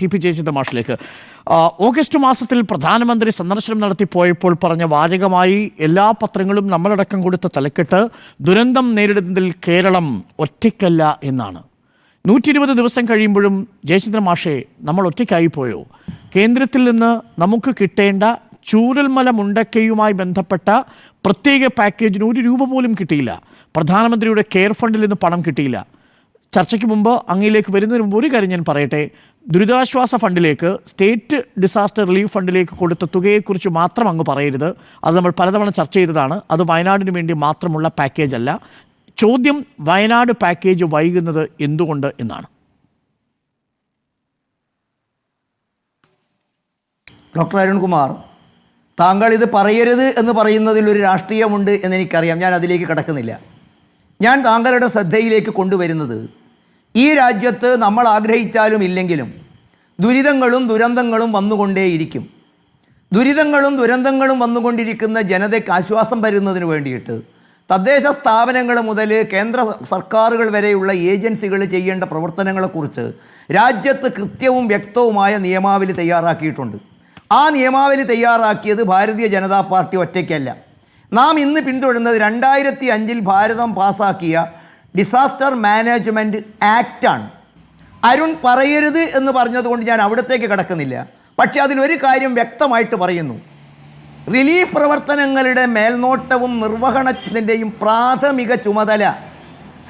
TP. ജയചന്ദ്രമാഷിലേക്ക്. August മാസത്തിൽ പ്രധാനമന്ത്രി സന്ദർശനം നടത്തിപ്പോയപ്പോൾ പറഞ്ഞ വാചകമായി എല്ലാ പത്രങ്ങളും നമ്മളടക്കം കൊടുത്ത തലക്കെട്ട് ദുരന്തം നേരിടുന്നതിൽ കേരളം ഒറ്റയ്ക്കല്ല എന്നാണ്. 120 ദിവസം കഴിയുമ്പോഴും ജയചന്ദ്രമാഷെ നമ്മൾ ഒറ്റയ്ക്കായിപ്പോയോ? കേന്ദ്രത്തിൽ നിന്ന് നമുക്ക് കിട്ടേണ്ട ചൂരൽമല മുണ്ടക്കയുമായി ബന്ധപ്പെട്ട പ്രത്യേക പാക്കേജിന് 1 രൂപ പോലും കിട്ടിയില്ല. പ്രധാനമന്ത്രിയുടെ കെയർ ഫണ്ടിൽ നിന്ന് പണം കിട്ടിയില്ല. ചർച്ചയ്ക്ക് മുമ്പ് അങ്ങയിലേക്ക് വരുന്നതിന് മുമ്പ് ഒരു കാര്യം ഞാൻ പറയട്ടെ. ദുരിതാശ്വാസ ഫണ്ടിലേക്ക്, സ്റ്റേറ്റ് ഡിസാസ്റ്റർ റിലീഫ് ഫണ്ടിലേക്ക് കൊടുത്ത തുകയെക്കുറിച്ച് മാത്രം അങ്ങ് പറയരുത്. അത് നമ്മൾ പലതവണ ചർച്ച ചെയ്തതാണ്. അത് വയനാടിന് വേണ്ടി മാത്രമുള്ള പാക്കേജ് അല്ല. ചോദ്യം വയനാട് പാക്കേജ് വൈകുന്നത് എന്തുകൊണ്ട് എന്നാണ്. ഡോക്ടർ അരുൺകുമാർ, താങ്കൾ ഇത് പറയരുത് എന്ന് പറയുന്നതിൽ ഒരു രാഷ്ട്രീയമുണ്ട് എന്നെനിക്കറിയാം. ഞാൻ അതിലേക്ക് കടക്കുന്നില്ല. ഞാൻ താങ്കളുടെ ശ്രദ്ധയിലേക്ക് കൊണ്ടുവരുന്നത്, ഈ രാജ്യത്ത് നമ്മൾ ആഗ്രഹിച്ചാലും ഇല്ലെങ്കിലും ദുരിതങ്ങളും ദുരന്തങ്ങളും വന്നുകൊണ്ടേയിരിക്കും. ദുരിതങ്ങളും ദുരന്തങ്ങളും വന്നുകൊണ്ടിരിക്കുന്ന ജനതയ്ക്ക് ആശ്വാസം വരുന്നതിന് വേണ്ടിയിട്ട് തദ്ദേശ സ്ഥാപനങ്ങൾ മുതൽ കേന്ദ്ര സർക്കാരുകൾ വരെയുള്ള ഏജൻസികൾ ചെയ്യേണ്ട പ്രവർത്തനങ്ങളെക്കുറിച്ച് രാജ്യത്ത് കൃത്യവും വ്യക്തവുമായ നിയമാവലി തയ്യാറാക്കിയിട്ടുണ്ട്. ആ നിയമാവലി തയ്യാറാക്കിയത് ഭാരതീയ ജനതാ പാർട്ടി ഒറ്റയ്ക്കല്ല. നാം ഇന്ന് പിന്തുടരുന്നത് 2005 ഭാരതം പാസ്സാക്കിയ ഡിസാസ്റ്റർ മാനേജ്മെൻറ്റ് ആക്റ്റാണ്. അരുൺ പറയരുത് എന്ന് പറഞ്ഞതുകൊണ്ട് ഞാൻ അവിടത്തേക്ക് കടക്കുന്നില്ല. പക്ഷേ അതിലൊരു കാര്യം വ്യക്തമായിട്ട് പറയുന്നു. റിലീഫ് പ്രവർത്തനങ്ങളുടെ മേൽനോട്ടവും നിർവഹണത്തിൻ്റെയും പ്രാഥമിക ചുമതല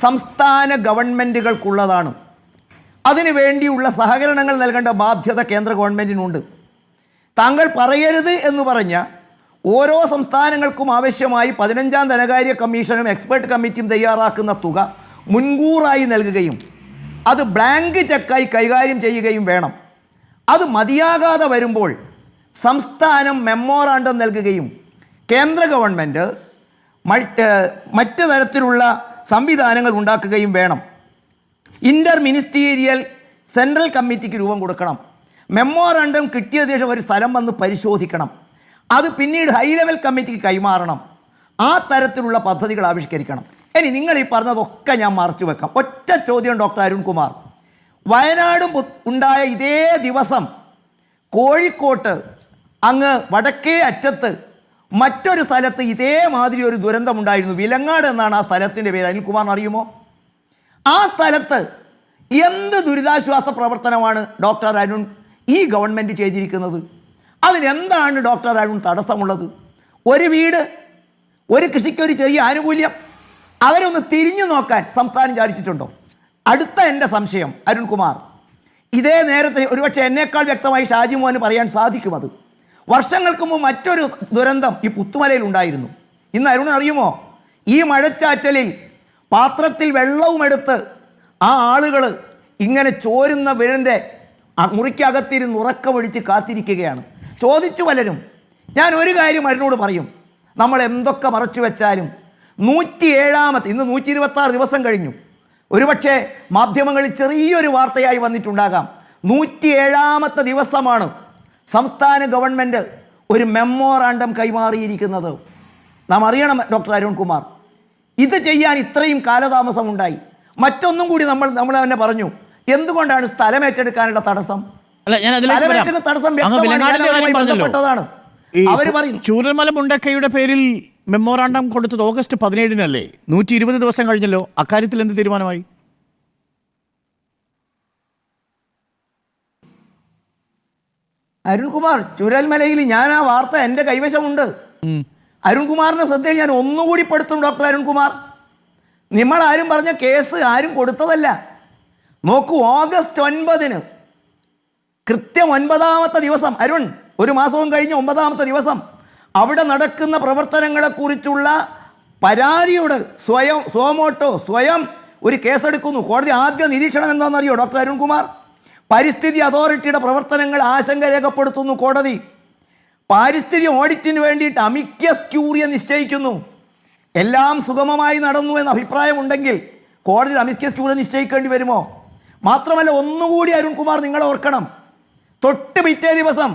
സംസ്ഥാന ഗവൺമെൻറ്റുകൾക്കുള്ളതാണ്. അതിനു വേണ്ടിയുള്ള സഹകരണങ്ങൾ നൽകേണ്ട ബാധ്യത കേന്ദ്ര ഗവൺമെൻറ്റിനുണ്ട്. താങ്കൾ പറയരുത് എന്ന് പറഞ്ഞ ഓരോ സംസ്ഥാനങ്ങൾക്കും ആവശ്യമായി 15ാം ധനകാര്യ കമ്മീഷനും എക്സ്പേർട്ട് കമ്മിറ്റിയും തയ്യാറാക്കുന്ന തുക മുൻകൂറായി നൽകുകയും അത് ബ്ലാങ്ക് ചെക്കായി കൈകാര്യം ചെയ്യുകയും വേണം. അത് മതിയാകാതെ വരുമ്പോൾ സംസ്ഥാനം മെമ്മോറാണ്ടം നൽകുകയും കേന്ദ്ര ഗവൺമെൻറ് മറ്റ് തരത്തിലുള്ള സംവിധാനങ്ങൾ ഉണ്ടാക്കുകയും വേണം. ഇൻ്റർ മിനിസ്റ്റീരിയൽ സെൻട്രൽ കമ്മിറ്റിക്ക് രൂപം കൊടുക്കണം. മെമ്മോറാണ്ടം കിട്ടിയ ശേഷം ഒരു സ്ഥലം വന്ന് പരിശോധിക്കണം. അത് പിന്നീട് ഹൈ ലെവൽ കമ്മിറ്റിക്ക് കൈമാറണം. ആ തരത്തിലുള്ള പദ്ധതികൾ ആവിഷ്കരിക്കണം. ഇനി നിങ്ങൾ ഈ പറഞ്ഞതൊക്കെ ഞാൻ മറച്ചു വെക്കാം. ഒറ്റ ചോദ്യം ഡോക്ടർ അരുൺകുമാർ, വയനാടും ഉണ്ടായ ഇതേ ദിവസം കോഴിക്കോട്ട് അങ്ങ് വടക്കേ അറ്റത്ത് മറ്റൊരു സ്ഥലത്ത് ഇതേമാതിരി ഒരു ദുരന്തമുണ്ടായിരുന്നു. വിലങ്ങാട് എന്നാണ് ആ സ്ഥലത്തിൻ്റെ പേര്. അനിൽകുമാറിന് അറിയുമോ? ആ സ്ഥലത്ത് എന്ത് ദുരിതാശ്വാസ പ്രവർത്തനമാണ് ഡോക്ടർ അരുൺ ഈ ഗവൺമെൻറ് ചെയ്തിരിക്കുന്നത്? അതിനെന്താണ് ഡോക്ടർ അരുൺ തടസ്സമുള്ളത്? ഒരു വീട്, ഒരു കൃഷിക്കൊരു ചെറിയ ആനുകൂല്യം, അവരൊന്ന് തിരിഞ്ഞു നോക്കാൻ സംസ്ഥാനം വിചാരിച്ചിട്ടുണ്ടോ? അടുത്ത എൻ്റെ സംശയം അരുൺകുമാർ, ഇതേ നേരത്തെ ഒരുപക്ഷെ എന്നേക്കാൾ വ്യക്തമായി ഷാജി മോഹന് പറയാൻ സാധിക്കും. അത് വർഷങ്ങൾക്ക് മുമ്പ് മറ്റൊരു ദുരന്തം ഈ പുത്തുമലയിൽ ഉണ്ടായിരുന്നു. ഇന്ന് അരുൺ അറിയുമോ? ഈ മഴച്ചാറ്റലിൽ പാത്രത്തിൽ വെള്ളവുമെടുത്ത് ആ ആളുകൾ ഇങ്ങനെ ചോരുന്ന വീടിൻ്റെ മുറിക്കകത്തിരുന്ന് ഉറക്കമൊഴിച്ച് കാത്തിരിക്കുകയാണ്. ചോദിച്ചു പലരും. ഞാൻ ഒരു കാര്യം അരുണോട് പറയും, നമ്മൾ എന്തൊക്കെ മറച്ചു വെച്ചാലും 107ാമത്തെ, ഇന്ന് 126 ദിവസം കഴിഞ്ഞു. ഒരുപക്ഷെ മാധ്യമങ്ങളിൽ ചെറിയൊരു വാർത്തയായി വന്നിട്ടുണ്ടാകാം. 107ാമത്തെ ദിവസമാണ് സംസ്ഥാന ഗവൺമെൻറ് ഒരു മെമ്മോറാണ്ടം കൈമാറിയിരിക്കുന്നത്. നാം അറിയണം ഡോക്ടർ അരുൺകുമാർ, ഇത് ചെയ്യാൻ ഇത്രയും കാലതാമസം ഉണ്ടായി. മറ്റൊന്നും കൂടി നമ്മൾ തന്നെ പറഞ്ഞു. എന്തുകൊണ്ടാണ് സ്ഥലമേറ്റെടുക്കാനുള്ള തടസ്സം? ചൂരൽമല മുണ്ടക്കയുടെ പേരിൽ മെമ്മോറാണ്ടം കൊടുത്തത് ഓഗസ്റ്റ് 17-നല്ലേ? 120 ദിവസം കഴിഞ്ഞല്ലോ. അക്കാര്യത്തിൽ എന്ത് തീരുമാനമായി? അരുൺകുമാർ, ചൂരൽമലയിൽ ഞാൻ ആ വാർത്ത എൻ്റെ കൈവശമുണ്ട്. അരുൺകുമാറിന്റെ ശ്രദ്ധയിൽ ഞാൻ ഒന്നുകൂടി പെടുത്തും. ഡോക്ടർ അരുൺകുമാർ, നിങ്ങൾ ആരും പറഞ്ഞ കേസ് ആരും കൊടുത്തതല്ല. നോക്കൂ, ഓഗസ്റ്റ് 9-ന് കൃത്യം 9ാമത്തെ ദിവസം, അരുൺ, ഒരു മാസവും കഴിഞ്ഞ് 9ാമത്തെ ദിവസം അവിടെ നടക്കുന്ന പ്രവർത്തനങ്ങളെക്കുറിച്ചുള്ള പരാതിയോട് സ്വയം ഒരു കേസെടുക്കുന്നു. കോടതി ആദ്യ നിരീക്ഷണം എന്താണെന്നറിയോ ഡോക്ടർ അരുൺകുമാർ? പരിസ്ഥിതി അതോറിറ്റിയുടെ പ്രവർത്തനങ്ങൾ ആശങ്ക രേഖപ്പെടുത്തുന്നു കോടതി. പാരിസ്ഥിതിക ഓഡിറ്റിന് വേണ്ടിയിട്ട് അമിക്കസ് ക്യൂറിയ നിശ്ചയിക്കുന്നു. എല്ലാം സുഗമമായി നടന്നു എന്ന അഭിപ്രായമുണ്ടെങ്കിൽ കോടതി അമിക്കസ് ക്യൂറിയ നിശ്ചയിക്കേണ്ടി വരുമോ? മാത്രമല്ല, ഒന്നുകൂടി അരുൺകുമാർ നിങ്ങൾ ഓർക്കണം, തൊട്ട് പിറ്റേ ദിവസം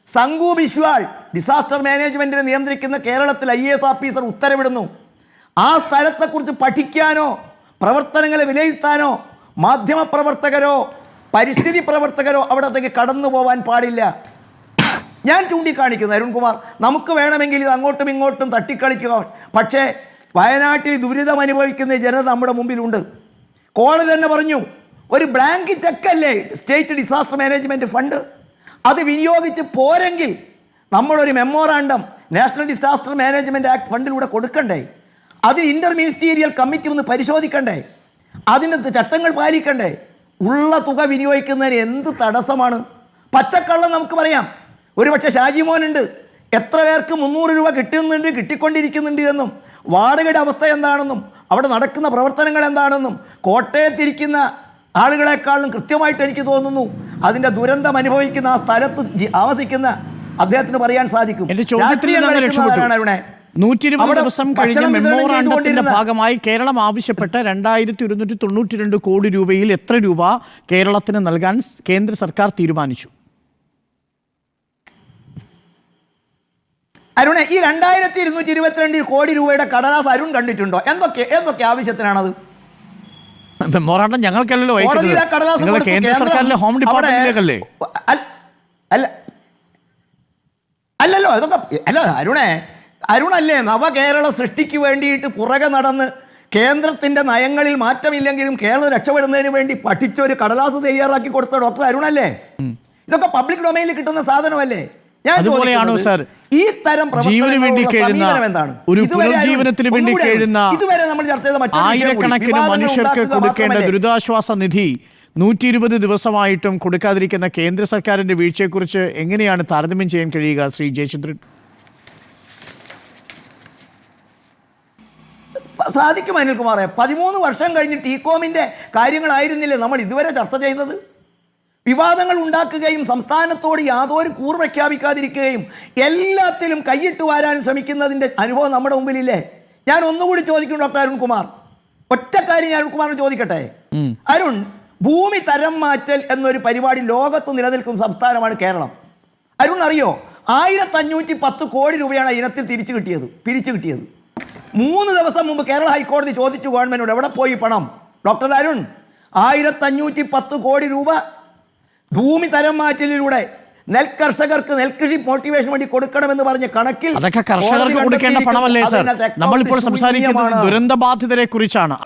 സംഘു ബിശ്വാൾ ഡിസാസ്റ്റർ മാനേജ്മെൻറ്റിനെ നിയന്ത്രിക്കുന്ന കേരളത്തിൽ IAS ഓഫീസർ ഉത്തരവിടുന്നു. ആ സ്ഥലത്തെക്കുറിച്ച് പഠിക്കാനോ പ്രവർത്തനങ്ങളെ വിലയിരുത്താനോ മാധ്യമപ്രവർത്തകരോ പരിസ്ഥിതി പ്രവർത്തകരോ അവിടത്തേക്ക് കടന്നു പോവാൻ പാടില്ല. ഞാൻ ചൂണ്ടിക്കാണിക്കുന്നു അരുൺകുമാർ, നമുക്ക് വേണമെങ്കിൽ ഇത് അങ്ങോട്ടും ഇങ്ങോട്ടും തട്ടിക്കളിക്കുക, പക്ഷേ വയനാട്ടിൽ ദുരിതം അനുഭവിക്കുന്ന ജനത നമ്മുടെ മുമ്പിലുണ്ട്. കോടതി തന്നെ പറഞ്ഞു, ഒരു ബ്ലാങ്ക് ചെക്കല്ലേ സ്റ്റേറ്റ് ഡിസാസ്റ്റർ മാനേജ്മെൻറ്റ് ഫണ്ട്, അത് വിനിയോഗിച്ച് പോരെങ്കിൽ നമ്മളൊരു memorandum national disaster management act ഫണ്ടിലൂടെ കൊടുക്കണ്ടേ? അതിന് ഇൻ്റർ മിനിസ്റ്റീരിയൽ കമ്മിറ്റി ഒന്ന് പരിശോധിക്കണ്ടേ? അതിൻ്റെ ചട്ടങ്ങൾ പാലിക്കണ്ടേ? ഉള്ള തുക വിനിയോഗിക്കുന്നതിന് എന്ത് തടസ്സമാണ്? പച്ചക്കള്ളം നമുക്ക് പറയാം. ഒരുപക്ഷെ ഷാജിമോനുണ്ട് എത്ര പേർക്ക് 300 രൂപ കിട്ടുന്നുണ്ട്, കിട്ടിക്കൊണ്ടിരിക്കുന്നുണ്ട് എന്നും, വാടകയുടെ അവസ്ഥ എന്താണെന്നും, അവിടെ നടക്കുന്ന പ്രവർത്തനങ്ങൾ എന്താണെന്നും കോട്ടയത്തിരിക്കുന്ന ആളുകളെക്കാളും കൃത്യമായിട്ട് എനിക്ക് തോന്നുന്നു അതിൻ്റെ ദുരന്തം അനുഭവിക്കുന്ന ആ സ്ഥലത്ത് താമസിക്കുന്ന അദ്ദേഹത്തിന് പറയാൻ സാധിക്കും. 120 ദിവസം കഴിഞ്ഞ മെമ്മോറാണ്ടത്തിന്റെ ഭാഗമായി കേരളം ആവശ്യപ്പെട്ട 2192 കോടി രൂപയിൽ എത്ര രൂപ കേരളത്തിന് നൽകാൻ കേന്ദ്ര സർക്കാർ തീരുമാനിച്ചു? അരുണെ, ഈ 2222 കോടി രൂപയുടെ കടലാസ് അരുൺ കണ്ടിട്ടുണ്ടോ? എന്തൊക്കെ ആവശ്യത്തിനാണത്? മെമ്മോറാണ്ടം ഞങ്ങൾക്കല്ലല്ലോ കേന്ദ്ര സർക്കാരിലെ ഹോം ഡിപ്പാർട്ട്മെന്റിലേക്കല്ലേ? അല്ലല്ലോ, ഇതൊക്കെ അല്ല അരുണല്ലേ നവകേരള സൃഷ്ടിക്ക് വേണ്ടിയിട്ട് പുറകെ നടന്ന് കേന്ദ്രത്തിൻ്റെ നയങ്ങളിൽ മാറ്റമില്ലെങ്കിലും കേരളം രക്ഷപ്പെടുന്നതിന് വേണ്ടി പഠിച്ചൊരു കടലാസ് തയ്യാറാക്കി കൊടുത്ത ഡോക്ടർ അരുണല്ലേ? ഇതൊക്കെ പബ്ലിക് ഡൊമൈനിൽ കിട്ടുന്ന സാധനമല്ലേ? ഞാൻ ചോദിക്കുന്നത് ഈ തരം സമീപനം എന്താണ്? ഇതുവരെ നമ്മൾ ചർച്ച ചെയ്ത ആയിരക്കണക്കിന് മനുഷ്യർക്ക് കൊടുക്കേണ്ട ദുരിതാശ്വാസ നിധി 120 ദിവസമായിട്ടും കൊടുക്കാതിരിക്കുന്ന കേന്ദ്ര സർക്കാരിന്റെ വീഴ്ചയെക്കുറിച്ച് എങ്ങനെയാണ് താരതമ്യം ചെയ്യാൻ കഴിയുക ശ്രീ ജയചന്ദ്രൻ? സാധിക്കും അനിൽകുമാറെ. 13 വർഷം കഴിഞ്ഞ് ടീകോമിൻ്റെ കാര്യങ്ങളായിരുന്നില്ലേ നമ്മൾ ഇതുവരെ ചർച്ച ചെയ്തത്? വിവാദങ്ങൾ ഉണ്ടാക്കുകയും സംസ്ഥാനത്തോട് യാതൊരു കൂർ പ്രഖ്യാപിക്കാതിരിക്കുകയും എല്ലാത്തിലും കൈയിട്ട് വാരാൻ ശ്രമിക്കുന്നതിൻ്റെ അനുഭവം നമ്മുടെ മുമ്പിലില്ലേ? ഞാൻ ഒന്നുകൂടി ചോദിക്കും ഡോക്ടർ അരുൺകുമാർ, ഒറ്റ കാര്യം ഞാൻ അരുൺകുമാറിന് ചോദിക്കട്ടെ. അരുൺ, ഭൂമി തരം മാറ്റൽ എന്നൊരു പരിപാടി ലോകത്ത് നിലനിൽക്കുന്ന സംസ്ഥാനമാണ് കേരളം. അരുൺ അറിയോ, 1510 കോടി രൂപയാണ് ഇനത്തിൽ പിരിച്ചു കിട്ടിയത്. 3 ദിവസം മുമ്പ് കേരള ഹൈക്കോടതി ചോദിച്ചു ഗവൺമെൻറ്റിനോട് എവിടെ പോയി പണം? ഡോക്ടർ അരുൺ, 1510 കോടി രൂപ ഭൂമി തരം മാറ്റലിലൂടെ നെൽകർഷകർക്ക് നെൽകൃഷി മോട്ടിവേഷൻ വേണ്ടി കൊടുക്കണമെന്ന് പറഞ്ഞ കണക്കിൽ അതൊക്കെ കർഷകർക്ക് കൊടുക്കേണ്ട പണമല്ലേ സർ? നമ്മളിപ്പോൾ സംസാരിക്കുന്നത് ദുരന്തബാധിതരെ കുറിച്ചാണ്.